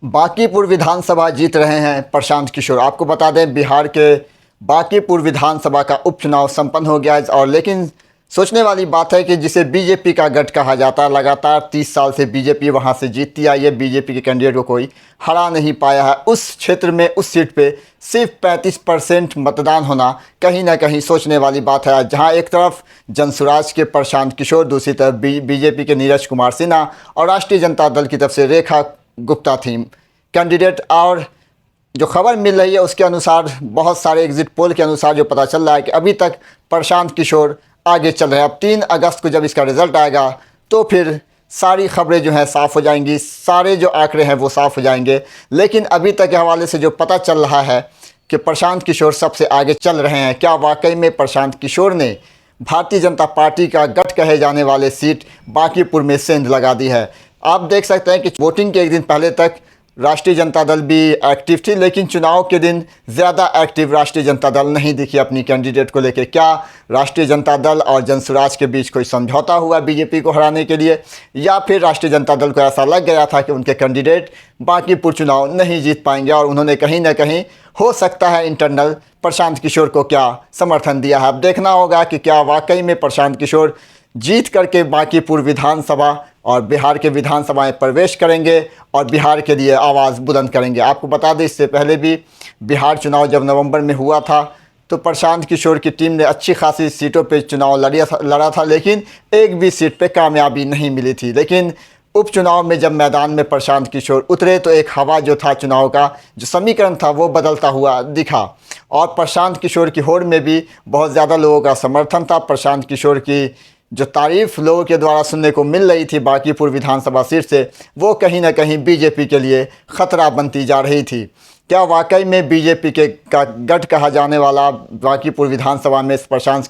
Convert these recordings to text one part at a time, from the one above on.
बांकीपुर विधानसभा जीत रहे हैं प्रशांत किशोर। आपको बता दें, बिहार के बांकीपुर विधानसभा का उपचुनाव संपन्न हो गया है। और लेकिन सोचने वाली बात है कि जिसे बीजेपी का गढ़ कहा जाता है, लगातार 30 साल से बीजेपी वहां से जीतती आई है, बीजेपी के कैंडिडेट को कोई हरा नहीं पाया है। उस क्षेत्र में, उस सीट पे सिर्फ 35% मतदान होना कहीं ना कहीं सोचने वाली बात है। जहां एक तरफ जनसुराज के प्रशांत किशोर, दूसरी तरफ बीजेपी के नीरज कुमार सिन्हा और राष्ट्रीय जनता दल की तरफ से रेखा गुप्ता थी कैंडिडेट। और जो खबर मिल रही है उसके अनुसार, बहुत सारे एग्जिट पोल के अनुसार जो पता चल रहा है कि अभी तक प्रशांत किशोर आगे चल रहे हैं। अब 3 अगस्त को जब इसका रिज़ल्ट आएगा तो फिर सारी खबरें जो हैं साफ़ हो जाएंगी, सारे जो आंकड़े हैं वो साफ़ हो जाएंगे। लेकिन अभी तक के हवाले से जो पता चल रहा है कि प्रशांत किशोर सबसे आगे चल रहे हैं। क्या वाकई में प्रशांत किशोर ने भारतीय जनता पार्टी का गढ़ कहे जाने वाले सीट बांकीपुर में सेंध लगा दी है? आप देख सकते हैं कि वोटिंग के एक दिन पहले तक राष्ट्रीय जनता दल भी एक्टिव थी, लेकिन चुनाव के दिन ज़्यादा एक्टिव राष्ट्रीय जनता दल नहीं दिखी अपनी कैंडिडेट को लेकर। क्या राष्ट्रीय जनता दल और जनसुराज के बीच कोई समझौता हुआ बीजेपी को हराने के लिए, या फिर राष्ट्रीय जनता दल को ऐसा लग गया था कि उनके कैंडिडेट बांकीपुर चुनाव नहीं जीत पाएंगे और उन्होंने कहीं ना कहीं, हो सकता है इंटरनल, प्रशांत किशोर को क्या समर्थन दिया है? अब देखना होगा कि क्या वाकई में प्रशांत किशोर जीत करके बांकीपुर विधानसभा और बिहार के विधानसभा में प्रवेश करेंगे और बिहार के लिए आवाज़ बुलंद करेंगे। आपको बता दें, इससे पहले भी बिहार चुनाव जब नवंबर में हुआ था तो प्रशांत किशोर की टीम ने अच्छी खासी सीटों पे चुनाव लड़ा था, लेकिन एक भी सीट पे कामयाबी नहीं मिली थी। लेकिन उपचुनाव में जब मैदान में प्रशांत किशोर उतरे तो एक हवा जो था, चुनाव का जो समीकरण था, वो बदलता हुआ दिखा। और प्रशांत किशोर की होड़ में भी बहुत ज़्यादा लोगों का समर्थन था। प्रशांत किशोर की जो तारीफ़ लोगों के द्वारा सुनने को मिल रही थी बांकीपुर विधानसभा सीट से, वो कहीं ना कहीं बीजेपी के लिए ख़तरा बनती जा रही थी। क्या वाकई में बीजेपी के का गढ़ कहा जाने वाला बांकीपुर विधानसभा में प्रशांत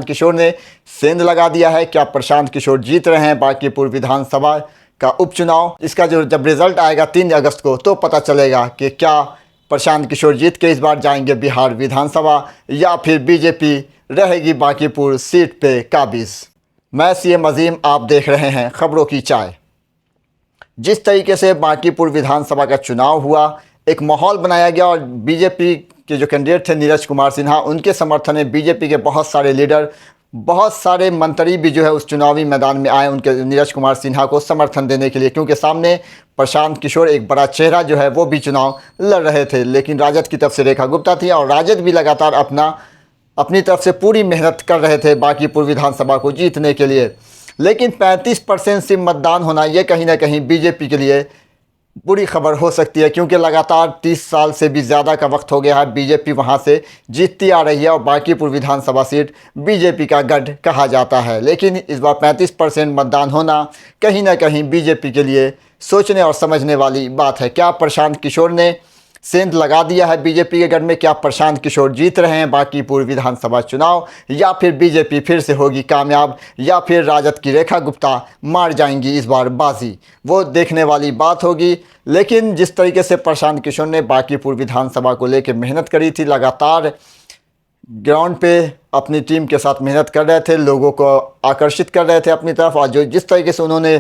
किशोर ने सेंध लगा दिया है? क्या प्रशांत किशोर जीत रहे हैं बांकीपुर विधानसभा का उपचुनाव? इसका जो जब रिज़ल्ट आएगा 3 अगस्त को तो पता चलेगा कि क्या प्रशांत किशोर जीत के इस बार जाएंगे बिहार विधानसभा, या फिर बीजेपी रहेगी बांकीपुर सीट पे काबिज। मैं सीएम अजीम, आप देख रहे हैं खबरों की चाय। जिस तरीके से बांकीपुर विधानसभा का चुनाव हुआ, एक माहौल बनाया गया और बीजेपी के जो कैंडिडेट थे नीरज कुमार सिन्हा, उनके समर्थन में बीजेपी के बहुत सारे लीडर, बहुत सारे मंत्री भी जो है उस चुनावी मैदान में आए उनके नीरज कुमार सिन्हा को समर्थन देने के लिए, क्योंकि सामने प्रशांत किशोर एक बड़ा चेहरा जो है वो भी चुनाव लड़ रहे थे। लेकिन राजद की तरफ से रेखा गुप्ता थी और राजद भी लगातार अपनी तरफ से पूरी मेहनत कर रहे थे बांकीपुर विधानसभा को जीतने के लिए। लेकिन 35% से मतदान होना, ये कहीं ना कहीं बीजेपी के लिए बुरी खबर हो सकती है, क्योंकि लगातार 30 साल से भी ज़्यादा का वक्त हो गया है बीजेपी वहां से जीतती आ रही है और बांकीपुर विधानसभा सीट बीजेपी का गढ़ कहा जाता है। लेकिन इस बार 35% मतदान होना कहीं ना कहीं बीजेपी के लिए सोचने और समझने वाली बात है। क्या प्रशांत किशोर ने सेंध लगा दिया है बीजेपी के गढ़ में? क्या प्रशांत किशोर जीत रहे हैं बांकीपुर विधानसभा चुनाव, या फिर बीजेपी फिर से होगी कामयाब, या फिर राजद की रेखा गुप्ता मार जाएंगी इस बार बाजी? वो देखने वाली बात होगी। लेकिन जिस तरीके से प्रशांत किशोर ने बांकीपुर विधानसभा को लेकर मेहनत करी थी, लगातार ग्राउंड पे अपनी टीम के साथ मेहनत कर रहे थे, लोगों को आकर्षित कर रहे थे अपनी तरफ, और जो जिस तरीके से उन्होंने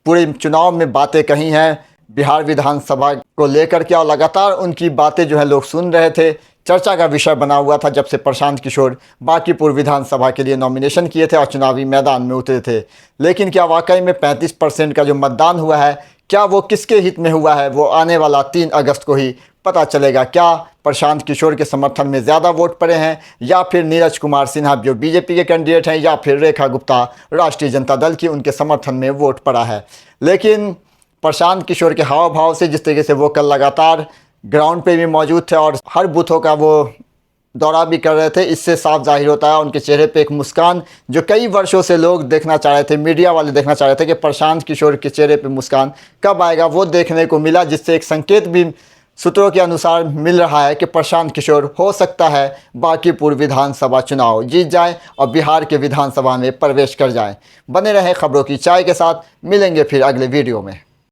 पूरे चुनाव में बातें कही हैं बिहार विधानसभा को लेकर के, और लगातार उनकी बातें जो है लोग सुन रहे थे, चर्चा का विषय बना हुआ था जब से प्रशांत किशोर बांकीपुर विधानसभा के लिए नॉमिनेशन किए थे और चुनावी मैदान में उतरे थे। लेकिन क्या वाकई में 35% का जो मतदान हुआ है, क्या वो किसके हित में हुआ है? वो आने वाला 3 अगस्त को ही पता चलेगा। क्या प्रशांत किशोर के समर्थन में ज़्यादा वोट पड़े हैं, या फिर नीरज कुमार सिन्हा जो बीजेपी के कैंडिडेट हैं, या फिर रेखा गुप्ता राष्ट्रीय जनता दल की, उनके समर्थन में वोट पड़ा है? लेकिन प्रशांत किशोर के हाव भाव से, जिस तरीके से वो कल लगातार ग्राउंड पे भी मौजूद थे और हर बूथों का वो दौरा भी कर रहे थे, इससे साफ जाहिर होता है उनके चेहरे पे एक मुस्कान जो कई वर्षों से लोग देखना चाह रहे थे, मीडिया वाले देखना चाह रहे थे कि प्रशांत किशोर के चेहरे पे मुस्कान कब आएगा, वो देखने को मिला। जिससे एक संकेत भी सूत्रों के अनुसार मिल रहा है कि प्रशांत किशोर हो सकता है बांकीपुर विधानसभा चुनाव जीत जाए और बिहार के विधानसभा में प्रवेश कर जाए। बने रहें खबरों की चाय के साथ, मिलेंगे फिर अगले वीडियो में।